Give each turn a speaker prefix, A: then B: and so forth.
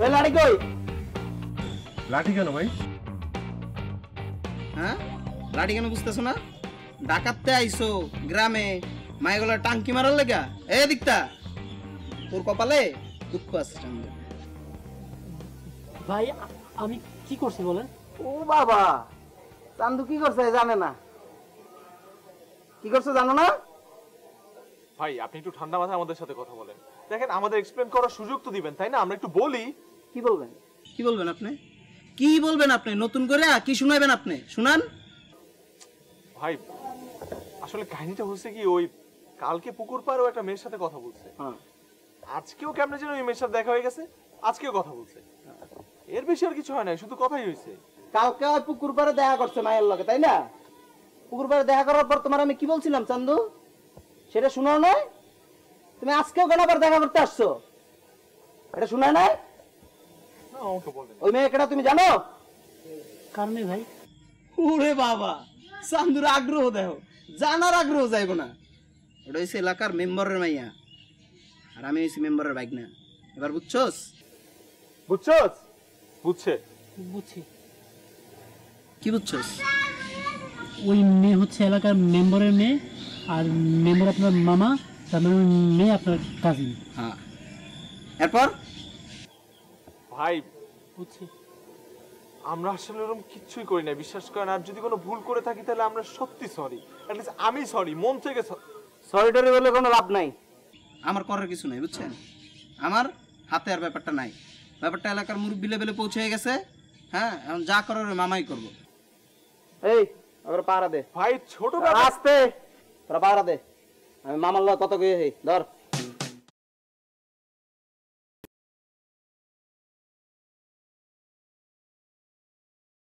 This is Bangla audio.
A: ওই লাঠি কই?
B: লাঠি কেন ভাই?
A: হ্যাঁ, লাঠি কেন বুঝতেছো না? ডাকাততে আইছো গ্রামে মাইগুলা টাঙ্কি মারার লেগা। এ দিকতা তোর কপালে দুঃখ আছে চান্দু।
C: ভাই আমি কি করছি বলেন?
A: ও বাবা, চান্দু কি করছে জানে না? কি করছে জানো না?
B: ভাই আপনি একটু ঠান্ডা মাথায় আমাদের সাথে কথা বলেন। দেখেন আমাদের এক্সপ্লেন করার সুযোগ তো দিবেন, তাই না? আমরা একটু বলি।
A: কি বলবেন? কি বলবেন আপনি? কি বলবেন আপনি? নতুন করে কি শুনাবেন আপনি? শুনান।
B: ভাই আসলে কাহিনীটা হচ্ছে কি, ওই কালকে পুকুর পাড়েও একটা মেয়ের সাথে কথা বলছে।
A: হ্যাঁ,
B: আজকেও কেমনে যেন ওই মেয়ের সাথে দেখা হয়ে গেছে, আজকেও কথা বলছে। এর বেশি আর কিছু হয় নাই, শুধু কথাই হয়েছে।
A: কালকে ওই পুকুর পাড়ে দেখা করছে মায়ের লগে, তাই না? পুকুর পাড়ে দেখা করার পর তোমার আমি কি বলছিলাম চান্দু, সেটা শোনাও নাই? তুমি আজকেও কেন আবার দেখা করতে আসছো, এটা শোনায় নাই?
B: না আমাকে বলেন।
A: ওই মেয়ে কেটা তুমি জানো?
C: কারণে ভাই
A: ওরে বাবা, চান্দুর আগ্রহ দেখো, জানার আগ্রহ যাইবো না। ওটা হচ্ছে এলাকার মেম্বারের মাইয়া, আর আমি হচ্ছি মেম্বারের বাইক না। এবার বুঝছোস?
B: বুঝছস? বুঝছে।
C: বুঝছি।
A: কি বুঝছোস?
C: ওই মেয়ে হচ্ছে এলাকার মেম্বারের মেয়ে, আর মেম্বার আপনার মামা, তার মানে ওই মেয়ে আপনার কাজিন।
A: হ্যাঁ, এরপর
B: ভাই
C: বুঝছি।
B: আমরা আসলে এরকম কিচ্ছুই করি না, বিশ্বাস করেন। আর যদি কোনো ভুল করে থাকি তাহলে আমরা সত্যি সরি। অ্যাটলিস্ট আমি সরি, মন থেকে
A: সরিটরি বলে কোনো লাভ নাই। আমার করার কিছু নাই, বুঝছেন? আমার হাতে আর ব্যাপারটা নাই। ব্যাপারটা এলাকার মুরব্বি লেভেলে পৌঁছে গেছে। হ্যাঁ, এখন যা করার ওই মামাই করবো। এই ওরা পাহারা দে
B: ভাই ছোট ব্যাপার।
A: আস্তে, তোরা পাহারা দে। আমি মামার লগে কত গিয়ে ধর।